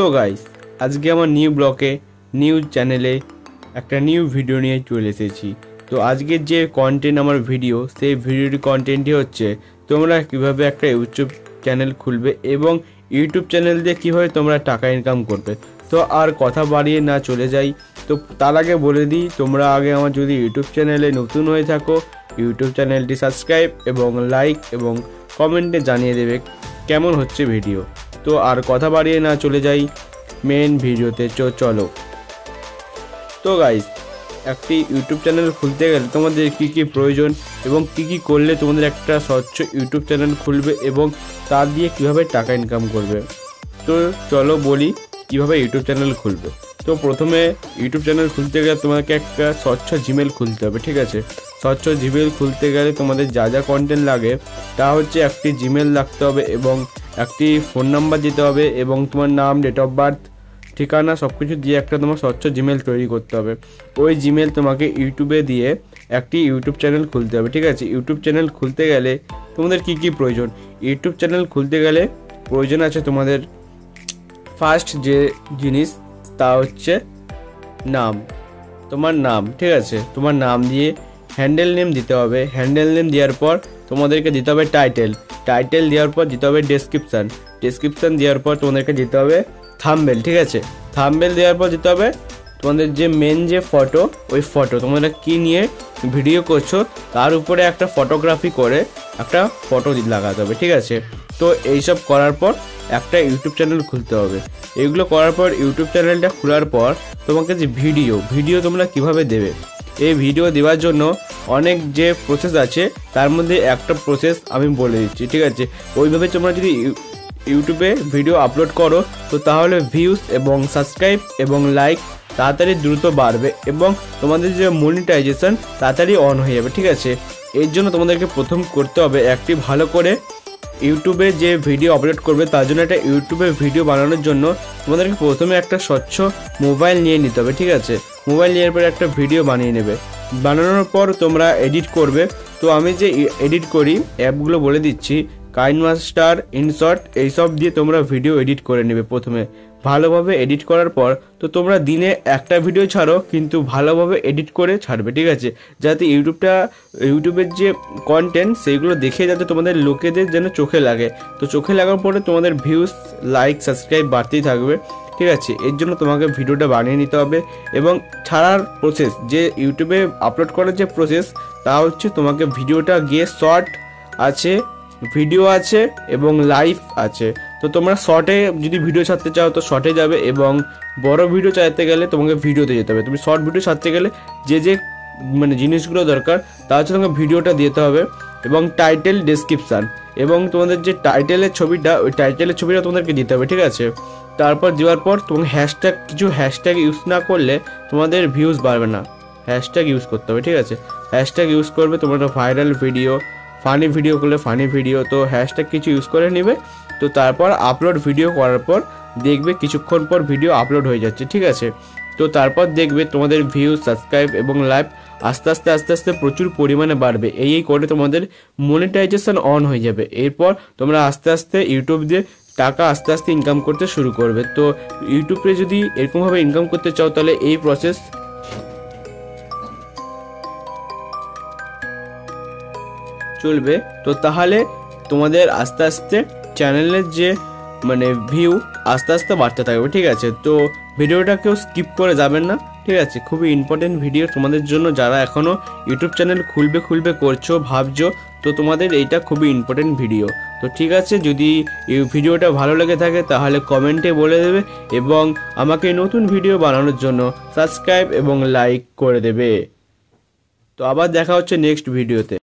তো গাইস আজকে আমার নিউ ব্লগে নিউ চ্যানেলে একটা নিউ ভিডিও নিয়ে চলে এসেছি। তো আজকের যে কন্টেন্ট আমার ভিডিও, সেই ভিডিওটি কন্টেন্টটি হচ্ছে তোমরা কিভাবে একটা ইউটিউব চ্যানেল খুলবে এবং ইউটিউব চ্যানেল দিয়ে কীভাবে তোমরা টাকা ইনকাম করবে। তো আর কথা বাড়িয়ে না চলে যাই, তো তার আগে বলে দিই, তোমরা আগে আমার যদি ইউটিউব চ্যানেলে নতুন হয়ে থাকো, ইউটিউব চ্যানেলটি সাবস্ক্রাইব এবং লাইক এবং কমেন্টে জানিয়ে দেবে কেমন হচ্ছে ভিডিও। তো আর কথা বাড়িয়ে না চলে যাই মেন ভিডিওতে, চলো। তো গাইস, একটি ইউটিউব চ্যানেল খুলতে গেলে তোমাদের কী কী প্রয়োজন এবং কী কী করলে তোমাদের একটা স্বচ্ছ ইউটিউব চ্যানেল খুলবে এবং তার দিয়ে কীভাবে টাকা ইনকাম করবে। তো চলো বলি কীভাবে ইউটিউব চ্যানেল খুলবে। তো প্রথমে ইউটিউব চ্যানেল খুলতে গেলে তোমাকে একটা স্বচ্ছ জিমেল খুলতে হবে, ঠিক আছে। স্বচ্ছ জিমেল খুলতে গেলে তোমাদের যা যা কন্টেন্ট লাগে তা হচ্ছে একটি জিমেল রাখতে হবে এবং একটি ফোন নাম্বার দিতে হবে এবং তোমার নাম, ডেট অফ বার্থ, ঠিকানা সব কিছু দিয়ে একটা তোমার স্বচ্ছ জিমেল তৈরি করতে হবে। ওই জিমেল তোমাকে ইউটিউবে দিয়ে একটি ইউটিউব চ্যানেল খুলতে হবে, ঠিক আছে। ইউটিউব চ্যানেল খুলতে গেলে তোমাদের কী কী প্রয়োজন? ইউটিউব চ্যানেল খুলতে গেলে প্রয়োজন আছে তোমাদের ফার্স্ট যে জিনিস তা হচ্ছে নাম, তোমার নাম, ঠিক আছে। তোমার নাম দিয়ে হ্যান্ডেল নেম দিতে হবে। হ্যান্ডেল নেম দেওয়ার পর তোমাদেরকে দিতে হবে টাইটেল দেওয়ার পর দিতে হবে ডেসক্রিপশান দেওয়ার পর তোমাদেরকে দিতে হবে থাম্বনেল, ঠিক আছে। থাম্বনেল দেওয়ার পর দিতে হবে তোমাদের যে মেন যে ফটো, ওই ফটো তোমরা কী নিয়ে ভিডিও করছো তার উপরে একটা ফটোগ্রাফি করে একটা ফটো লাগাতে হবে, ঠিক আছে। তো এইসব করার পর একটা ইউটিউব চ্যানেল খুলতে হবে। এইগুলো করার পর ইউটিউব চ্যানেলটা খোলার পর তোমাকে যে ভিডিও তোমরা কিভাবে দেবে, এই ভিডিও দেওয়ার জন্য অনেক যে প্রসেস আছে তার মধ্যে একটা প্রসেস আমি বলে দিচ্ছি, ঠিক আছে। ওইভাবে তোমরা যদি ইউটিউবে ভিডিও আপলোড করো তো তাহলে ভিউজ এবং সাবস্ক্রাইব এবং লাইক তাড়াতাড়ি দ্রুত বাড়বে এবং তোমাদের যে মনিটাইজেশন তাড়াতাড়ি অন হয়ে যাবে, ঠিক আছে। এর জন্য তোমাদেরকে প্রথম করতে হবে একটি ভালো করে ইউটিউবে যে ভিডিও আপলোড করবে তার জন্য একটা ইউটিউবে ভিডিও বানানোর জন্য তোমাদেরকে প্রথমে একটা স্বচ্ছ মোবাইল নিয়ে নিতে হবে, ঠিক আছে। মোবাইল নেওয়ার পরে একটা ভিডিও বানিয়ে নেবে। বানানোর পর তোমরা এডিট করবে। তো আমি যে এডিট করি অ্যাপগুলো বলে দিচ্ছি, কাইনমাস্টার, ইনশট, এইসব দিয়ে তোমরা ভিডিও এডিট করে নেবে। প্রথমে ভালোভাবে এডিট করার পর তো তোমরা দিনে একটা ভিডিও ছাড়ো, কিন্তু ভালোভাবে এডিট করে ছাড়বে, ঠিক আছে। যাতে ইউটিউবের যে কন্টেন্ট সেইগুলো দেখে যাতে তোমাদের লোকেদের যেন চোখে লাগে। তো চোখে লাগার পরে তোমাদের ভিউজ, লাইক, সাবস্ক্রাইব বাড়তেই থাকবে, ঠিক আছে। এর জন্য তোমাকে ভিডিওটা বানিয়ে নিতে হবে এবং ছাড়ার প্রসেস, যে ইউটিউবে আপলোড করার যে প্রসেস তা হচ্ছে তোমাকে ভিডিওটা গিয়ে শর্ট আছে, ভিডিও আছে এবং লাইভ আছে। তো তোমরা শর্টে যদি ভিডিও ছাড়তে চাও তো শর্টে যাবে এবং বড় ভিডিও চাইতে গেলে তোমাকে ভিডিওতে যেতে হবে। তুমি শর্ট ভিডিও ছাড়তে গেলে যে জিনিসগুলো দরকার তা হচ্ছে তোমাকে ভিডিওটা দিতে হবে এবং টাইটেল, ডেসক্রিপশান এবং তোমাদের যে টাইটেলের ছবিটা, ওই টাইটেলের ছবিটা তোমাদেরকে দিতে হবে, ঠিক আছে। তারপর দেওয়ার পর তোমাকে কিছু হ্যাশট্যাগ ইউজ না করলে তোমাদের ভিউজ বাড়বে না। হ্যাশট্যাগ ইউজ করতে হবে, ঠিক আছে। হ্যাশট্যাগ ইউজ করবে তোমরা ভাইরাল ভিডিও, ফানি ভিডিও করলে ফানি ভিডিও, তো হ্যাশট্যাগ কিছু ইউজ করে নেবে। তো তারপর আপলোড ভিডিও করার পর দেখবে কিছুক্ষণ পর ভিডিও আপলোড হয়ে যাচ্ছে, ঠিক আছে। তো তারপর দেখবে তোমাদের ভিউ, সাবস্ক্রাইব এবং লাইক আস্তে আস্তে প্রচুর পরিমাণে বাড়বে। এই করে তোমাদের মনিটাইজেশন অন হয়ে যাবে। এরপর তোমরা আস্তে আস্তে ইউটিউব দিয়ে টাকা আস্তে আস্তে ইনকাম করতে শুরু করবে। তো ইউটিউবে যদি এরকমভাবে ইনকাম করতে চাও তাহলে এই প্রসেস চলবে। তো তাহলে তোমাদের আস্তে আস্তে চ্যানেলের যে ভিউ আস্তে আস্তে বাড়তে থাকবে, ঠিক আছে। তো ভিডিওটা কেউ স্কিপ করে যাবেন না, ঠিক আছে। খুবই ইম্পর্টেন্ট ভিডিও তোমাদের জন্য, যারা এখনও ইউটিউব চ্যানেল খুলবে করছো, ভাবছো, তো তোমাদের এইটা খুবই ইম্পর্টেন্ট ভিডিও। তো ঠিক আছে, যদি এই ভিডিওটা ভালো লেগে থাকে তাহলে কমেন্টে বলে দেবে এবং আমাকে নতুন ভিডিও বানানোর জন্য সাবস্ক্রাইব এবং লাইক করে দেবে। তো আবার দেখা হচ্ছে নেক্সট ভিডিওতে।